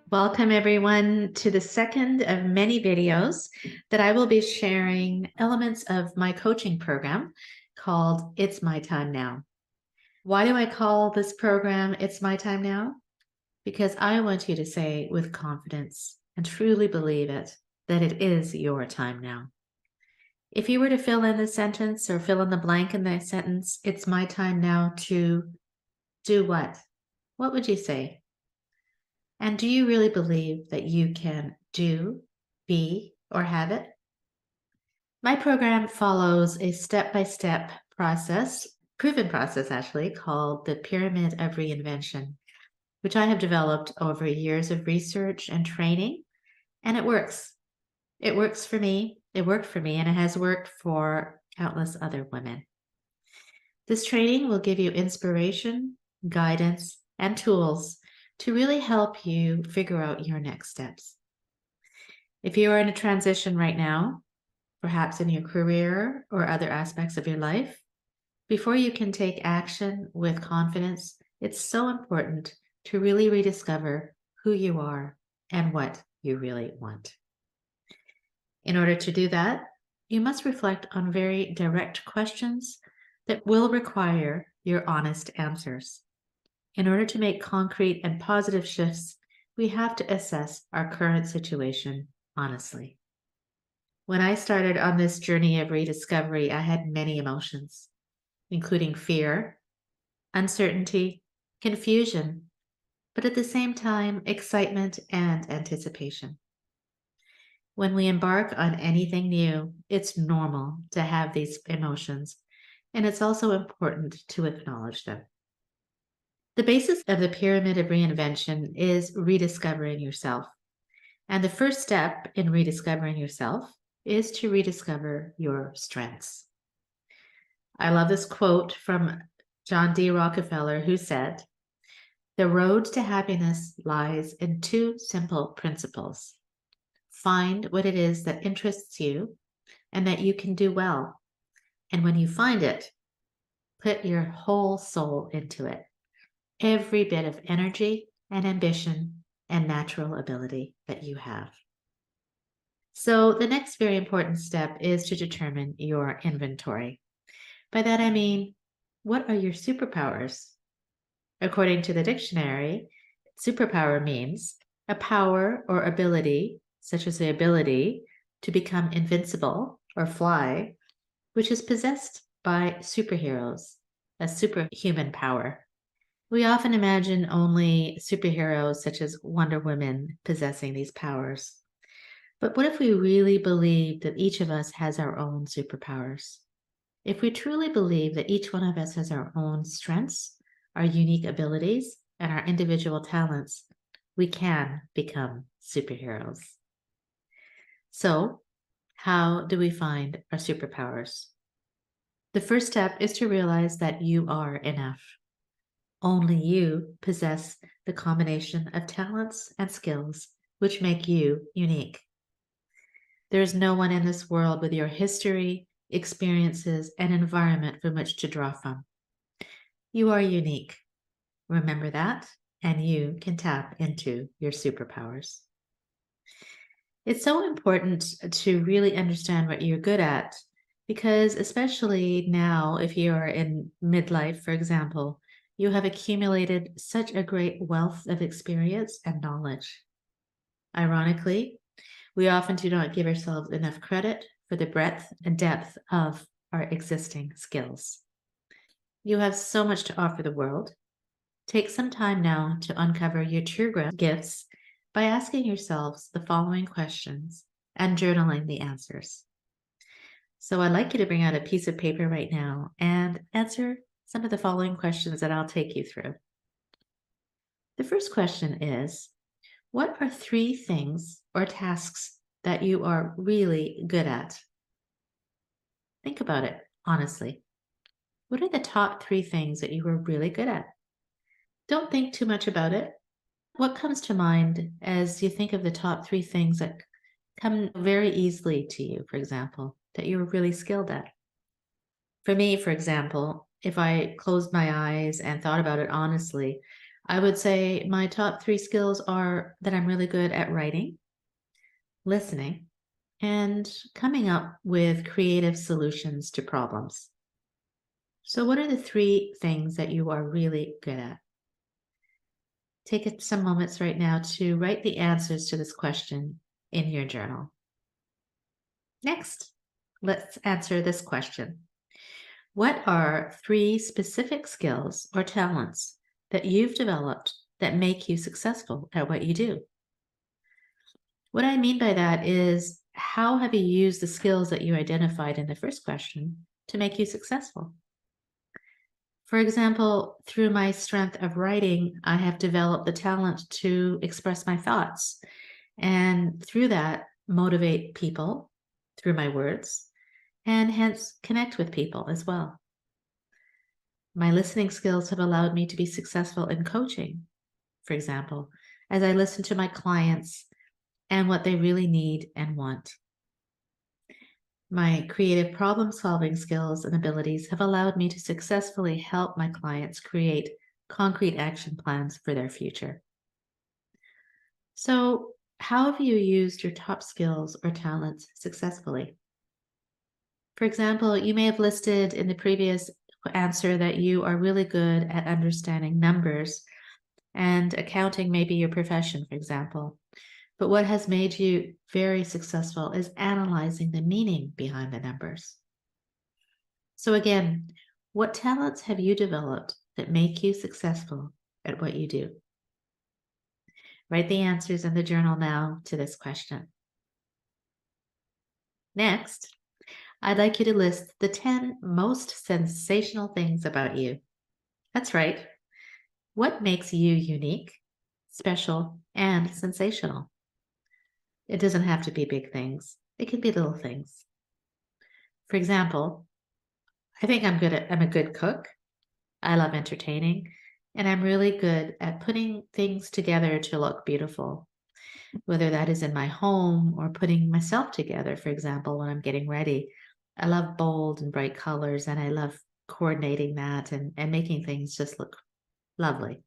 Welcome everyone to the second of many videos that I will be sharing elements of my coaching program called It's My Time Now. Why do I call this program It's My Time Now? Because I want you to say with confidence and truly believe it, that it is your time now. If you were to fill in the sentence or fill in the blank in the sentence, it's my time now to do what? What would you say? And do you really believe that you can do, be, or have it? My program follows a step-by-step process, proven process actually, called the Pyramid of Reinvention, which I have developed over years of research and training, and it works. It works for me, it worked for me, and it has worked for countless other women. This training will give you inspiration, guidance, and tools to really help you figure out your next steps. If you are in a transition right now, perhaps in your career or other aspects of your life, before you can take action with confidence, it's so important to really rediscover who you are and what you really want. In order to do that, you must reflect on very direct questions that will require your honest answers. In order to make concrete and positive shifts, we have to assess our current situation honestly. When I started on this journey of rediscovery, I had many emotions, including fear, uncertainty, confusion, but at the same time, excitement and anticipation. When we embark on anything new, it's normal to have these emotions, and it's also important to acknowledge them. The basis of the pyramid of reinvention is rediscovering yourself. And the first step in rediscovering yourself is to rediscover your strengths. I love this quote from John D. Rockefeller, who said, "The road to happiness lies in two simple principles. Find what it is that interests you and that you can do well. And when you find it, put your whole soul into it. Every bit of energy and ambition and natural ability that you have." So the next very important step is to determine your inventory. By that I mean, what are your superpowers? According to the dictionary, superpower means a power or ability, such as the ability to become invincible or fly, which is possessed by superheroes, a superhuman power. We often imagine only superheroes such as Wonder Woman possessing these powers. But what if we really believe that each of us has our own superpowers? If we truly believe that each one of us has our own strengths, our unique abilities, and our individual talents, we can become superheroes. So, how do we find our superpowers? The first step is to realize that you are enough. Only you possess the combination of talents and skills which make you unique. There is no one in this world with your history, experiences, and environment from which to draw from. You are unique. Remember that, and you can tap into your superpowers. It's so important to really understand what you're good at, because especially now, if you are in midlife, for example, you have accumulated such a great wealth of experience and knowledge. Ironically, we often do not give ourselves enough credit for the breadth and depth of our existing skills. You have so much to offer the world. Take some time now to uncover your true gifts by asking yourselves the following questions and journaling the answers. So I'd like you to bring out a piece of paper right now and answer some of the following questions that I'll take you through. The first question is, what are 3 things or tasks that you are really good at? Think about it honestly. What are the top 3 things that you are really good at? Don't think too much about it. What comes to mind as you think of the top 3 things that come very easily to you, for example, that you're really skilled at? For me, for example, if I closed my eyes and thought about it honestly, I would say my top 3 skills are that I'm really good at writing, listening, and coming up with creative solutions to problems. So, what are the 3 things that you are really good at? Some moments right now to write the answers to this question in your journal. Next, let's answer this question. What are 3 specific skills or talents that you've developed that make you successful at what you do? What I mean by that is, how have you used the skills that you identified in the first question to make you successful? For example, through my strength of writing, I have developed the talent to express my thoughts and through that motivate people through my words and hence connect with people as well. My listening skills have allowed me to be successful in coaching, for example, as I listen to my clients and what they really need and want. My creative problem-solving skills and abilities have allowed me to successfully help my clients create concrete action plans for their future. So, how have you used your top skills or talents successfully? For example, you may have listed in the previous answer that you are really good at understanding numbers, and accounting may be your profession, for example. But what has made you very successful is analyzing the meaning behind the numbers. So again, what talents have you developed that make you successful at what you do? Write the answers in the journal now to this question. Next, I'd like you to list the 10 most sensational things about you. That's right. What makes you unique, special, and sensational? It doesn't have to be big things. It can be little things. For example, I'm a good cook. I love entertaining, and I'm really good at putting things together to look beautiful, whether that is in my home or putting myself together, for example, when I'm getting ready. I love bold and bright colors, and I love coordinating that and making things just look lovely.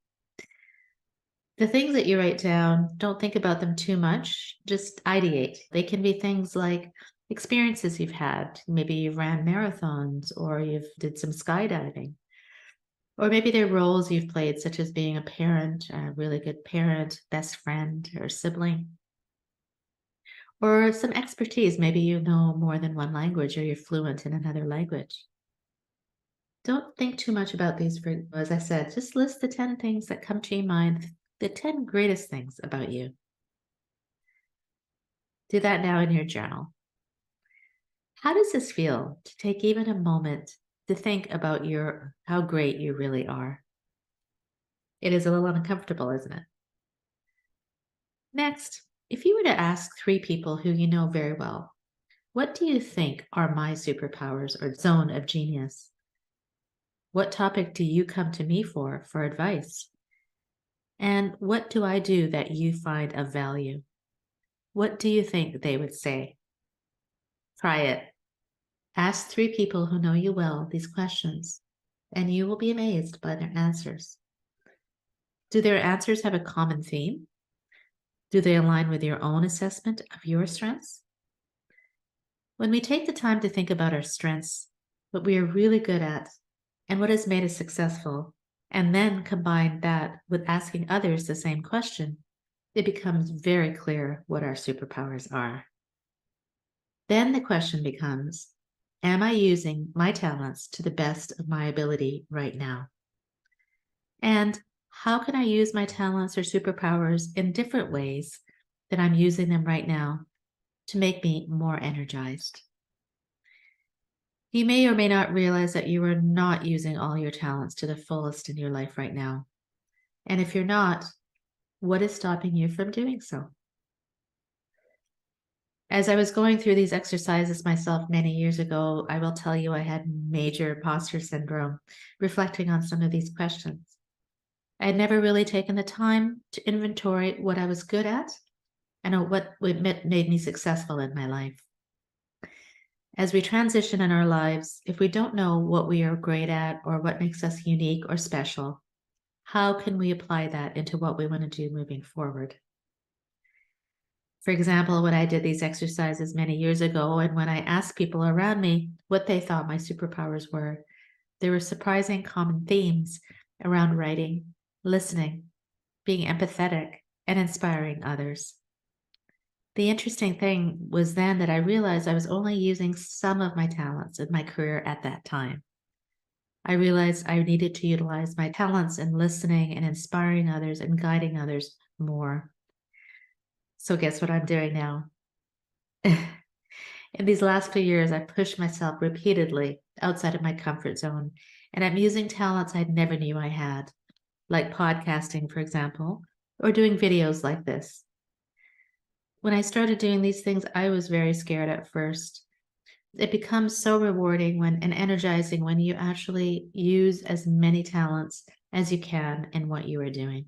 The things that you write down, don't think about them too much, just ideate. They can be things like experiences you've had. Maybe you've ran marathons or you've did some skydiving. Or maybe they're roles you've played, such as being a parent, a really good parent, best friend, or sibling. Or some expertise. Maybe you know more than one language or you're fluent in another language. Don't think too much about these, as I said, just list the 10 things that come to your mind, the 10 greatest things about you. Do that now in your journal. How does this feel to take even a moment to think about how great you really are? It is a little uncomfortable, isn't it? Next, if you were to ask 3 people who you know very well, what do you think are my superpowers or zone of genius? What topic do you come to me for advice? And what do I do that you find of value? What do you think they would say? Try it. Ask 3 people who know you well these questions, and you will be amazed by their answers. Do their answers have a common theme? Do they align with your own assessment of your strengths? When we take the time to think about our strengths, what we are really good at, and what has made us successful, and then combine that with asking others the same question, it becomes very clear what our superpowers are. Then the question becomes, am I using my talents to the best of my ability right now? And how can I use my talents or superpowers in different ways than I'm using them right now to make me more energized? You may or may not realize that you are not using all your talents to the fullest in your life right now. And if you're not, what is stopping you from doing so? As I was going through these exercises myself many years ago, I will tell you I had major imposter syndrome, reflecting on some of these questions. I had never really taken the time to inventory what I was good at and what made me successful in my life. As we transition in our lives, if we don't know what we are great at or what makes us unique or special, how can we apply that into what we want to do moving forward? For example, when I did these exercises many years ago, and when I asked people around me what they thought my superpowers were, there were surprising common themes around writing, listening, being empathetic, and inspiring others. The interesting thing was then that I realized I was only using some of my talents in my career at that time. I realized I needed to utilize my talents in listening and inspiring others and guiding others more. So, guess what I'm doing now? In these last few years, I've pushed myself repeatedly outside of my comfort zone, and I'm using talents I never knew I had, like podcasting, for example, or doing videos like this. When I started doing these things, I was very scared at first. It becomes so rewarding and energizing when you actually use as many talents as you can in what you are doing.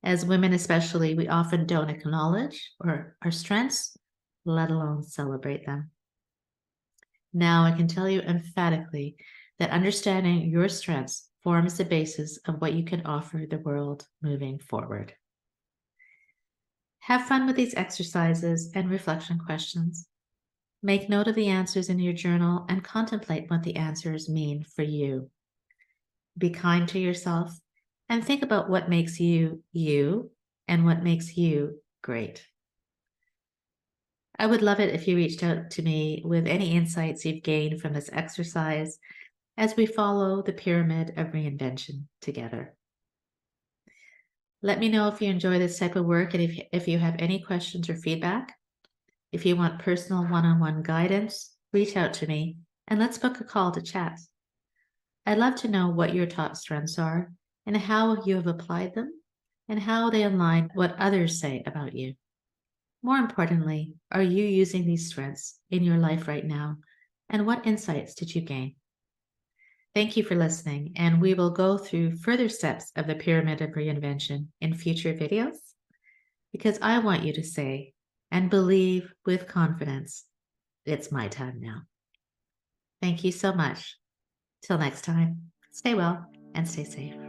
As women, especially, we often don't acknowledge our strengths, let alone celebrate them. Now, I can tell you emphatically that understanding your strengths forms the basis of what you can offer the world moving forward. Have fun with these exercises and reflection questions. Make note of the answers in your journal and contemplate what the answers mean for you. Be kind to yourself and think about what makes you you and what makes you great. I would love it if you reached out to me with any insights you've gained from this exercise as we follow the pyramid of reinvention together. Let me know if you enjoy this type of work and if you have any questions or feedback. If you want personal one-on-one guidance, reach out to me and let's book a call to chat. I'd love to know what your top strengths are and how you have applied them and how they align with what others say about you. More importantly, are you using these strengths in your life right now? And what insights did you gain? Thank you for listening, and we will go through further steps of the pyramid of reinvention in future videos because I want you to say and believe with confidence, it's my time now. Thank you so much. Till next time, stay well and stay safe.